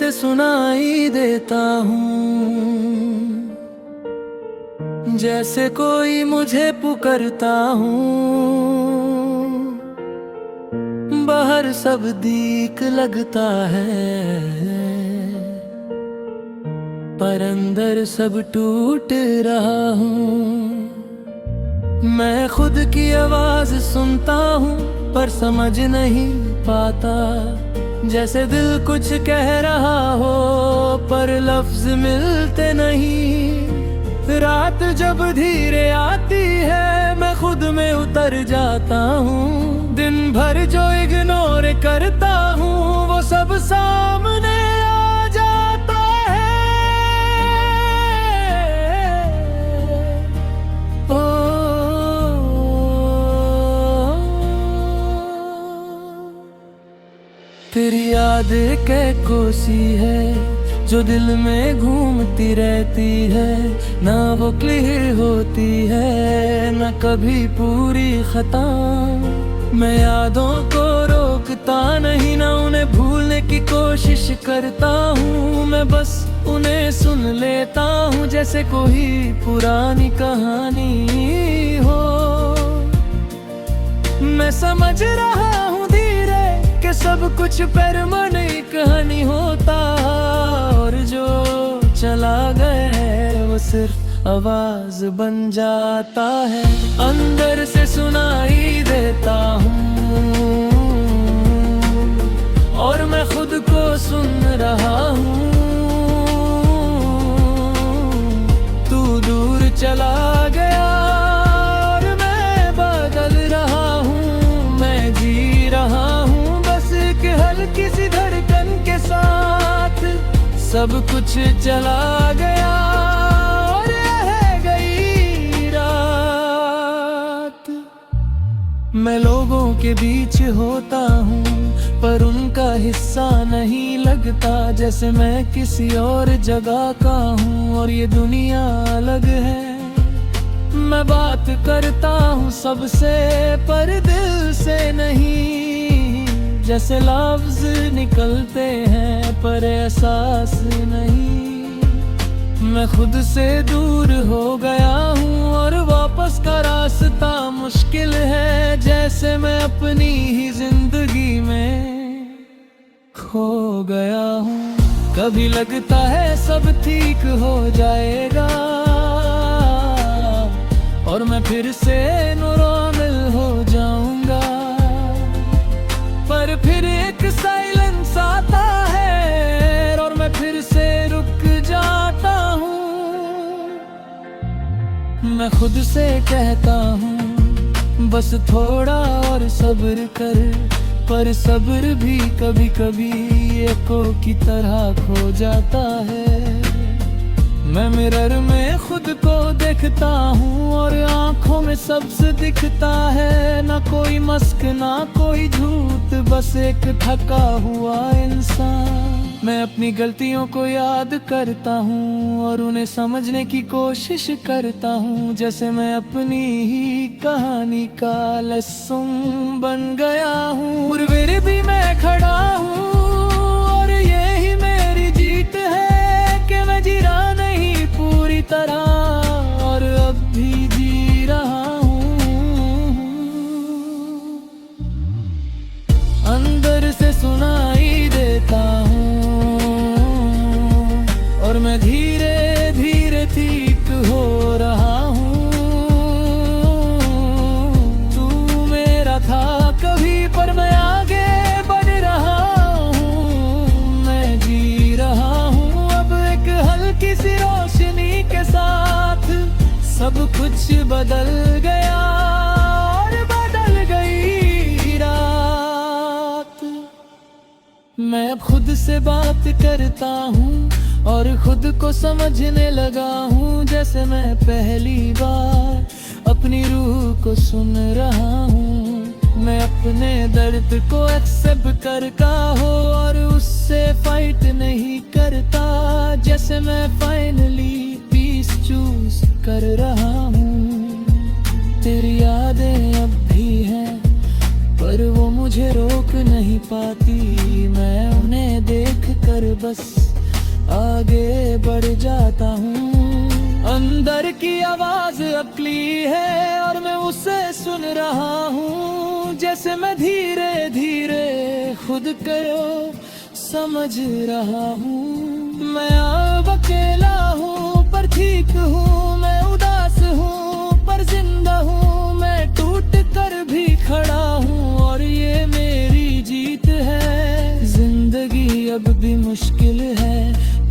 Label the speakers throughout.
Speaker 1: से सुनाई देता हूँ, जैसे कोई मुझे पुकारता हूँ। बाहर सब दीक लगता है, पर अंदर सब टूट रहा हूँ। मैं खुद की आवाज सुनता हूँ, पर समझ नहीं पाता। जैसे दिल कुछ कह रहा हो, पर लफ्ज मिलते नहीं। रात जब धीरे आती है, मैं खुद में उतर जाता हूँ। दिन भर जो इग्नोर करता हूँ, वो सब सामने आ जाता है। तेरी याद एक कोसी है, जो दिल में घूमती रहती है। ना वो क्लियर होती है, ना कभी पूरी खत्म। मैं यादों को रोकता नहीं, ना उन्हें भूलने की कोशिश करता हूँ। मैं बस उन्हें सुन लेता हूँ, जैसे कोई पुरानी कहानी हो। मैं समझ रहा हूँ धीरे कि सब कुछ परमानेंट नहीं होता, और जो चला गया है वो सिर्फ आवाज बन जाता है। अंदर से सुनाई देता हूँ, और मैं खुद को सुन रहा हूँ। तू दूर चला गया और मैं बदल रहा हूँ। मैं जी रहा हूँ बस एक हल्की सी धड़कन के साथ। सब कुछ चला गया और रह गई रात। मैं लोगों के बीच होता हूँ, पर उनका हिस्सा नहीं लगता। जैसे मैं किसी और जगह का हूँ, और ये दुनिया अलग है। मैं बात करता हूँ सबसे, पर दिल से नहीं। जैसे लफ्ज निकलते हैं, पर एहसास नहीं। मैं खुद से दूर हो गया हूँ, और वापस का रास्ता मुश्किल है। जैसे मैं अपनी ही जिंदगी में खो गया हूँ। कभी लगता है सब ठीक हो जाएगा, और मैं फिर से नॉर्मल हो जाऊंगा। पर फिर एक साइलेंस आता है, और मैं फिर से रुक जाता हूँ। मैं खुद से कहता हूँ बस थोड़ा और सब्र कर, पर सब्र भी कभी कभी एको की तरह खो जाता है। मैं मिरर में खुद को देखता हूँ, और आंखों में सबसे दिखता है। ना कोई मस्क ना कोई झूठ, बस एक थका हुआ इंसान। मैं अपनी गलतियों को याद करता हूँ, और उन्हें समझने की कोशिश करता हूँ। जैसे मैं अपनी ही कहानी का लेसन बन गया हूँ। और फिर भी मैं खड़ा हूँ, और यही मेरी जीत है कि मैं जी रहा नहीं पूरी तरह, और अब भी जी रहा हूँ। अंदर से सुनाई देता हूँ, और मैं धीरे धीरे ठीक हो रहा हूँ। तू मेरा था कभी, पर मैं आगे बढ़ रहा हूँ। मैं जी रहा हूँ अब एक हल्की सी रोशनी के साथ। सब कुछ बदल गया और बदल गई रात। मैं अब खुद से बात करता हूँ, और खुद को समझने लगा हूँ। जैसे मैं पहली बार अपनी रूह को सुन रहा हूँ। मैं अपने दर्द को एक्सेप्ट करता हो, और उससे फाइट नहीं करता। जैसे मैं फाइनली पीस चूज कर रहा हूँ। तेरी यादें अब भी हैं, पर वो मुझे रोक नहीं पाती। मैं उन्हें देख कर बस आगे बढ़ जाता हूँ। अंदर की आवाज अकली है और मैं उसे सुन रहा हूँ। जैसे मैं धीरे धीरे खुद को समझ रहा हूँ। मैं अब अकेला हूँ पर ठीक हूँ, मैं उदास हूँ पर जिंदा हूँ, मैं टूट कर भी खड़ा हूँ और ये मेरी जीत है। जिंदगी अब भी मुश्किल है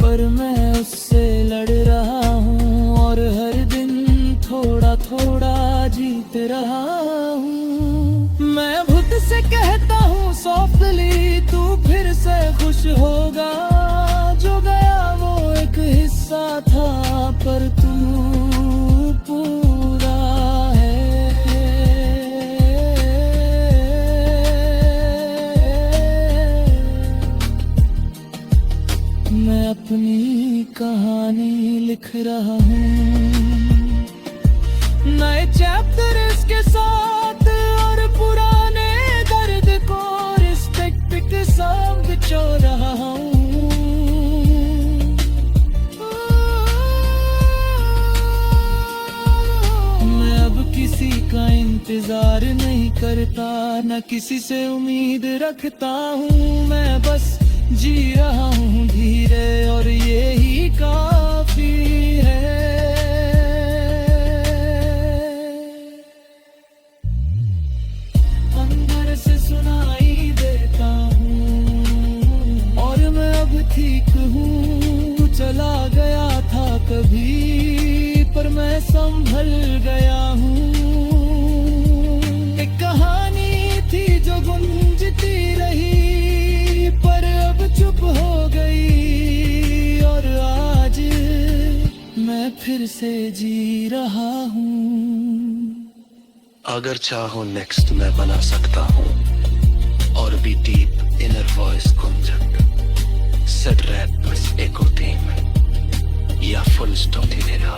Speaker 1: पर मैं उससे लड़ रहा हूँ और हर दिन थोड़ा थोड़ा जीत रहा हूँ। मैं खुद से कहता हूँ सॉफ्टली, तू फिर से खुश होगा। जो गया वो एक हिस्सा था पर तू पूरा है। मैं अपनी कहानी लिख रहा हूँ, नए चैप्टर इसके साथ और पुराने दर्द को रिस्पेक्ट के साथ बिछो रहा हूँ। मैं अब किसी का इंतजार नहीं करता, न किसी से उम्मीद रखता हूँ। मैं बस जी रहा हूँ धीरे और यही काफी है। अंदर से सुनाई देता हूँ और मैं अब ठीक हूँ। चला गया था कभी पर मैं संभल गया हूँ। एक कहानी थी जो गुंजती रही पर अब चुप हो गई और आज मैं फिर से जी रहा हूँ।
Speaker 2: अगर चाहो नेक्स्ट मैं बना सकता हूँ और भी डीप इनर वॉइस गुंजक सेट रैप बस एको थीम या फुल स्टॉप ही देगा।